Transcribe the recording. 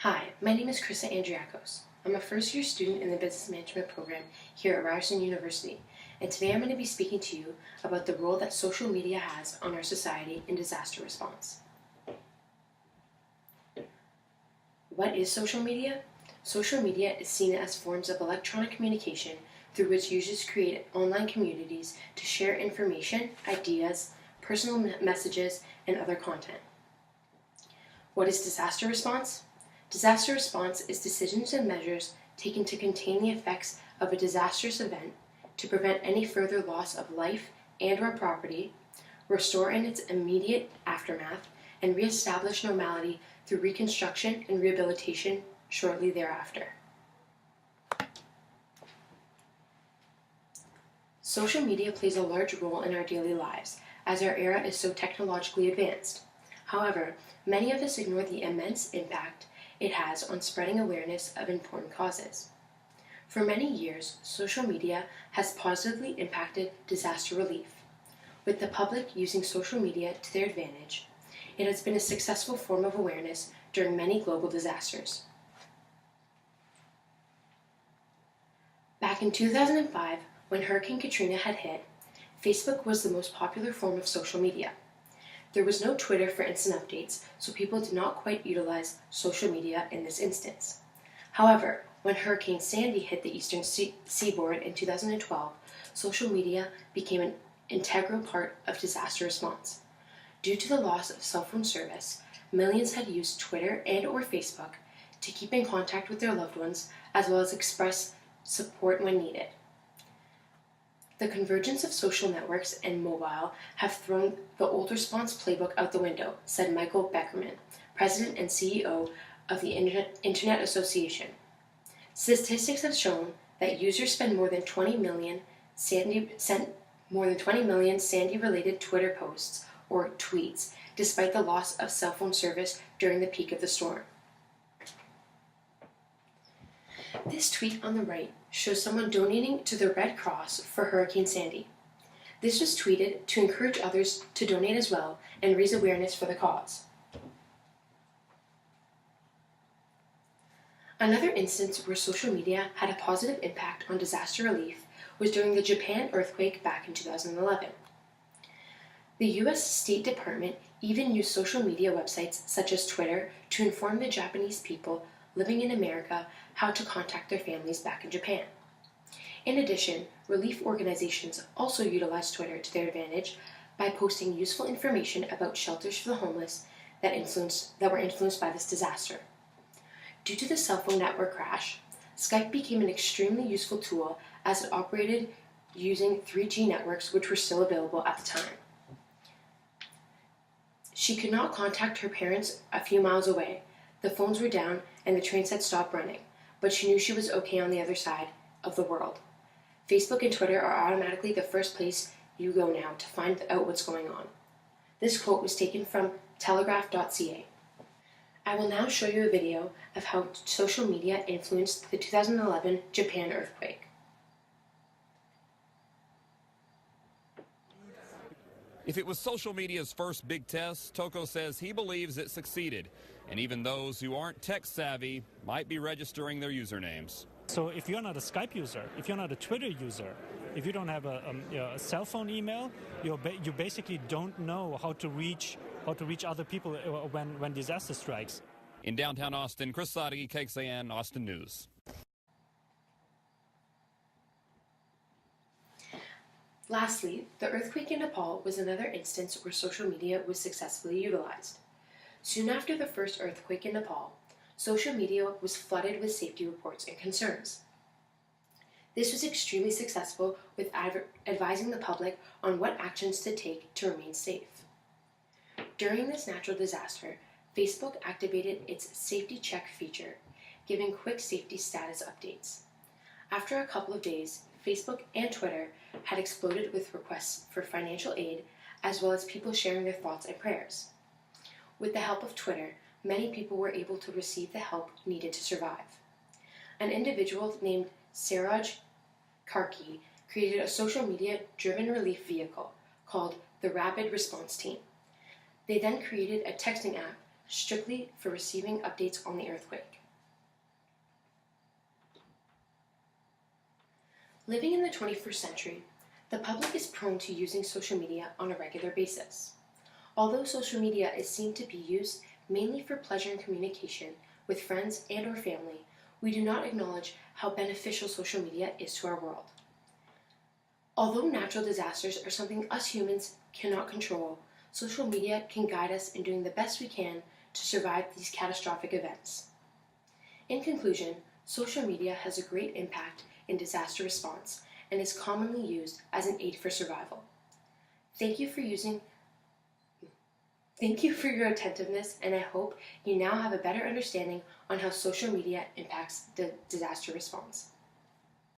Hi, my name is Krista Andriakos. I'm a first-year student in the Business Management program here at Ryerson University, and today I'm going to be speaking to you about the role that social media has on our society in disaster response. What is social media? Social media is seen as forms of electronic communication through which users create online communities to share information, ideas, personal messages, and other content. What is disaster response? Disaster response is decisions and measures taken to contain the effects of a disastrous event, to prevent any further loss of life and/or property, restore in its immediate aftermath, and reestablish normality through reconstruction and rehabilitation shortly thereafter. Social media plays a large role in our daily lives, as our era is so technologically advanced. However, many of us ignore the immense impact it has on spreading awareness of important causes. For many years, social media has positively impacted disaster relief. With the public using social media to their advantage, it has been a successful form of awareness during many global disasters. Back in 2005, when Hurricane Katrina had hit, Facebook was the most popular form of social media. There was no Twitter for instant updates, so people did not quite utilize social media in this instance. However, when Hurricane Sandy hit the eastern seaboard in 2012, social media became an integral part of disaster response. Due to the loss of cell phone service, millions had used Twitter and/or Facebook to keep in contact with their loved ones, as well as express support when needed. The convergence of social networks and mobile have thrown the old response playbook out the window, said Michael Beckerman, President and CEO of the Internet Association. Statistics have shown that users spend more than 20 million Sandy-related Twitter posts or tweets, despite the loss of cell phone service during the peak of the storm. This tweet on the right shows someone donating to the Red Cross for Hurricane Sandy. This was tweeted to encourage others to donate as well and raise awareness for the cause. Another instance where social media had a positive impact on disaster relief was during the Japan earthquake back in 2011. The U.S. State Department even used social media websites such as Twitter to inform the Japanese people living in America how to contact their families back in Japan. In addition, relief organizations also utilized Twitter to their advantage by posting useful information about shelters for the homeless that were influenced by this disaster. Due to the cell phone network crash, Skype became an extremely useful tool as it operated using 3G networks, which were still available at the time. She could not contact her parents a few miles away. The phones were down and the trains had stopped running, but she knew she was okay on the other side of the world. Facebook and Twitter are automatically the first place you go now to find out what's going on. This quote was taken from telegraph.ca. I will now show you a video of how social media influenced the 2011 Japan earthquake. If it was social media's first big test, Toko says he believes it succeeded, and even those who aren't tech savvy might be registering their usernames. So if you're not a Skype user, if you're not a Twitter user, if you don't have a cell phone email, you basically don't know how to reach other people when disaster strikes. In downtown Austin, Chris Sadi, KXAN, Austin News. Lastly, the earthquake in Nepal was another instance where social media was successfully utilized. Soon after the first earthquake in Nepal, social media was flooded with safety reports and concerns. This was extremely successful with advising the public on what actions to take to remain safe. During this natural disaster, Facebook activated its Safety Check feature, giving quick safety status updates. After a couple of days, Facebook and Twitter had exploded with requests for financial aid, as well as people sharing their thoughts and prayers. With the help of Twitter, many people were able to receive the help needed to survive. An individual named Siraj Karki created a social media-driven relief vehicle called the Rapid Response Team. They then created a texting app strictly for receiving updates on the earthquake. Living in the 21st century, the public is prone to using social media on a regular basis. Although social media is seen to be used mainly for pleasure and communication with friends and or family, we do not acknowledge how beneficial social media is to our world. Although natural disasters are something us humans cannot control, social media can guide us in doing the best we can to survive these catastrophic events. In conclusion, social media has a great impact in disaster response and is commonly used as an aid for survival. Thank you for your attentiveness, and I hope you now have a better understanding on how social media impacts the disaster response.